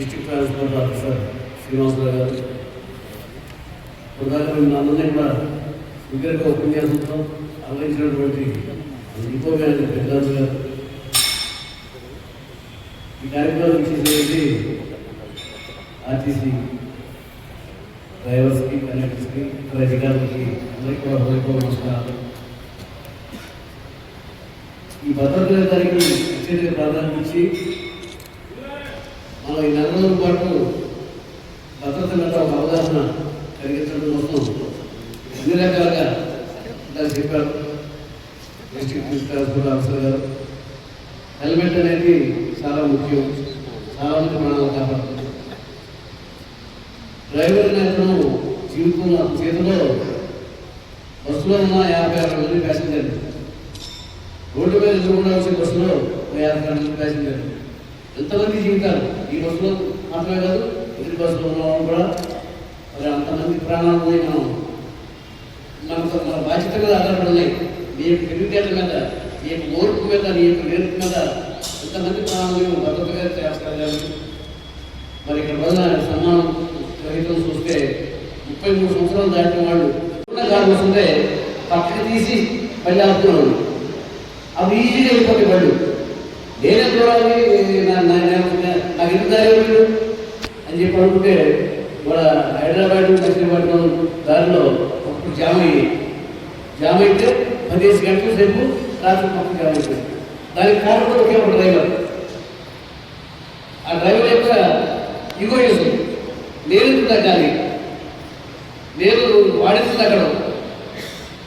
District transport officer Srinivasarao గారు ప్రధాన అందరినీ కూడా సుదీర్ఘ ఉపన్యాసంతో ఆలోచించినటువంటి డిపో మేనేజర్ పెద్దరాజు గారు ఈ కార్యక్రమం చేసేది ఆర్టీసీ డ్రైవర్స్కి కండక్టర్స్కి ఇతర అధికారులకి అందరికీ కూడా హృదయపూర్వక నమస్కారాలు. ఈ భద్రత దానికి అత్యధిక ప్రాధాన్యత ఇచ్చి మనం ఈ 4 రోజుల పాటు భద్రత మీద ఒక అవగాహన కలిగించడం కోసం అన్ని రకాలుగా దాన్ని చెప్పారు డిస్ట్రిక్ట్ ట్రాన్స్పోర్ట్ ఆఫీసర్ గారు. హెల్మెట్ అనేది చాలా ముఖ్యం, చాలా మంది ప్రాణాలు కాపాడుతుంది. డ్రైవర్ నేతను జీవితంలో చేతిలో బస్సులో ఉన్న 56 మంది ప్యాసింజర్లు, రోడ్డు మీద ఎదురుకుండా వచ్చే బస్సులో 56 మంది ప్యాసింజర్లు, ఎంతమంది జీవితాలు ఈ బస్సులో మాత్రమే కాదు ఎదురు బస్సులో ఉన్న వాళ్ళు కూడా మరి అంతమంది ప్రాణాలు ఉన్నాయి. మన బాధ్యత మీద ఆధారపడి ఉన్నాయి. నీ యొక్క తెలివితేటల మీద, నీ యొక్క ఓర్పు మీద, నీ యొక్క నేర్పు మీద ఎంతమంది ప్రాణాలు భద్రతగా చేస్తారు. మరి ఇక్కడ రోజున సన్మానం గ్రహీతం చూస్తే 33 సంవత్సరాలు దాటిన వాళ్ళు కారు వస్తుంటే పక్కకి తీసి మళ్ళీ ఆపుతున్నాడు. అవి ఈజీగా వెళ్ళిపోతాయి బళ్ళు. నేనే చూడాలి నాకు ఇంత దారి అని చెప్పి అనుకుంటే మన హైదరాబాద్ మచిలీపట్నం దారిలో ఒకటి జామ్ అయితే 15 గంటల సేపు ట్రాఫిక్ మొత్తం జామ్ అయిపోయింది. దానికి కారణం కూడా ఒకే ఒక డ్రైవర్. ఆ డ్రైవర్ యొక్క ఈగోయిజం, నేను ఎందుకు తగ్గాలి, నేను వాడేది తగ్గడం,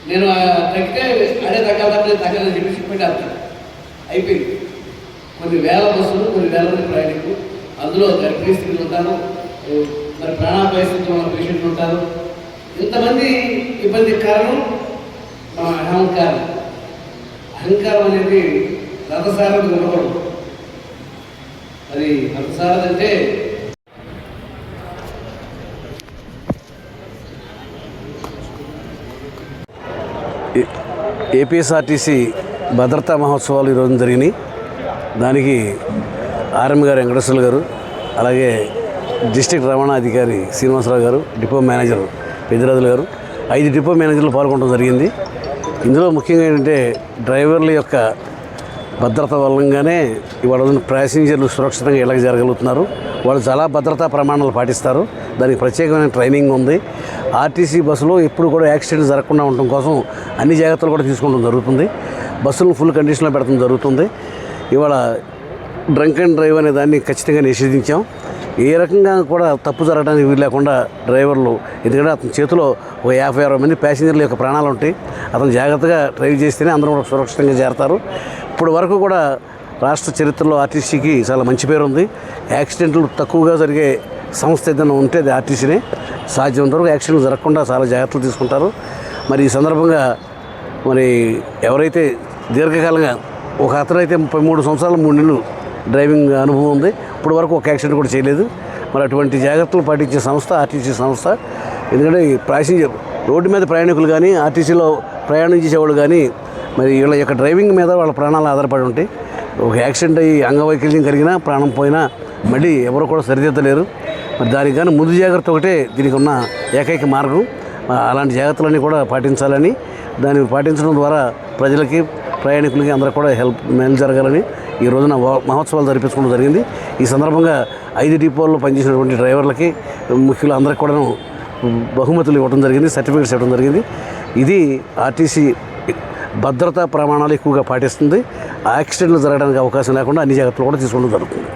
నేను తగ్గితే అడే తగ్గాలని చెప్పి చెప్పండి అర్థం అయిపోయింది. కొన్ని వేల బస్సులు, కొన్ని వేల మంది ప్రయాణికులు, అందులో గర్భిణీ స్త్రీలు ఉంటారు, మరి ప్రాణాపాయ స్థితిలో ఉన్న పేషెంట్లు ఉంటారు. ఇంతమంది ఇబ్బందికి కారణం మన అహంకారం అనేది రథసారథి ఉండకూడదు. మరి రథసారథి అంటే ఏపీఎస్ఆర్టీసీ భద్రతా మహోత్సవాలు ఈరోజు జరిగినాయి. దానికి ఆర్ఎం గారు వెంకటేశ్వర్లు గారు, అలాగే డిస్ట్రిక్ట్ రవాణా అధికారి శ్రీనివాసరావు గారు, డిపో మేనేజర్ పెద్దరాజులు గారు, 5 డిపో మేనేజర్లు పాల్గొనడం జరిగింది. ఇందులో ముఖ్యంగా ఏంటంటే డ్రైవర్ల యొక్క భద్రత వల్లంగానే ఇవాళ ప్యాసింజర్లు సురక్షితంగా ఇళ్ళకి జరగలుగుతున్నారు. వాళ్ళు చాలా భద్రతా ప్రమాణాలు పాటిస్తారు. దానికి ప్రత్యేకమైన ట్రైనింగ్ ఉంది. ఆర్టీసీ బస్సులో ఎప్పుడు కూడా యాక్సిడెంట్ జరగకుండా ఉండటం కోసం అన్ని జాగ్రత్తలు కూడా తీసుకోవడం జరుగుతుంది. బస్సులను ఫుల్ కండిషన్లో పెట్టడం జరుగుతుంది. ఇవాళ డ్రంక్ అండ్ డ్రైవ్ అనే దాన్ని ఖచ్చితంగా నిషేధించాం. ఏ రకంగా కూడా తప్పు జరగడానికి వీలు లేకుండా డ్రైవర్లు, ఎందుకంటే అతని చేతిలో ఒక 56 మంది ప్యాసింజర్ల యొక్క ప్రాణాలు ఉంటాయి. అతను జాగ్రత్తగా డ్రైవ్ చేస్తేనే అందరూ కూడా సురక్షితంగా చేరతారు. ఇప్పుడు వరకు కూడా రాష్ట్ర చరిత్రలో ఆర్టీసీకి చాలా మంచి పేరు ఉంది. యాక్సిడెంట్లు తక్కువగా జరిగే సంస్థ ఏదైనా ఉంటే అది ఆర్టీసీనే. సాధ్యమైనంత వరకు యాక్సిడెంట్లు జరగకుండా చాలా జాగ్రత్తలు తీసుకుంటారు. మరి ఈ సందర్భంగా మరి ఎవరైతే దీర్ఘకాలంగా ఒక అతనైతే 33 సంవత్సరాలు 3 నెలలు డ్రైవింగ్ అనుభవం ఉంది, ఇప్పుడు వరకు ఒక యాక్సిడెంట్ కూడా చేయలేదు. మరి అటువంటి జాగ్రత్తలు పాటించే సంస్థ ఆర్టీసీ సంస్థ. ఎందుకంటే ఈ ప్యాసింజర్ రోడ్డు మీద ప్రయాణికులు కానీ, ఆర్టీసీలో ప్రయాణం చేసేవాళ్ళు కానీ, మరి వీళ్ళ యొక్క డ్రైవింగ్ మీద వాళ్ళ ప్రాణాలు ఆధారపడి ఉంటాయి. ఒక యాక్సిడెంట్ అయ్యి అంగవైకల్యం కలిగినా, ప్రాణం పోయినా మళ్ళీ ఎవరు కూడా సరిదిద్దలేరు. మరి దానికి కానీ ముందు జాగ్రత్త ఒకటే దీనికి ఉన్న ఏకైక మార్గం. అలాంటి జాగ్రత్తలన్నీ కూడా పాటించాలని, దాన్ని పాటించడం ద్వారా ప్రజలకి, ప్రయాణికులకి అందరూ కూడా మేలు జరగాలని ఈ రోజున మహోత్సవాలు జరిపించుకోవడం జరిగింది. ఈ సందర్భంగా 5 డిపోల్లో పనిచేసినటువంటి డ్రైవర్లకి, ముఖ్యులు అందరికీ కూడా బహుమతులు ఇవ్వడం జరిగింది, సర్టిఫికేట్స్ ఇవ్వడం జరిగింది. ఇది ఆర్టీసీ భద్రతా ప్రమాణాలు ఎక్కువగా పాటిస్తుంది. యాక్సిడెంట్లు జరగడానికి అవకాశం లేకుండా అన్ని జాగ్రత్తలు కూడా తీసుకోవడం జరుగుతుంది.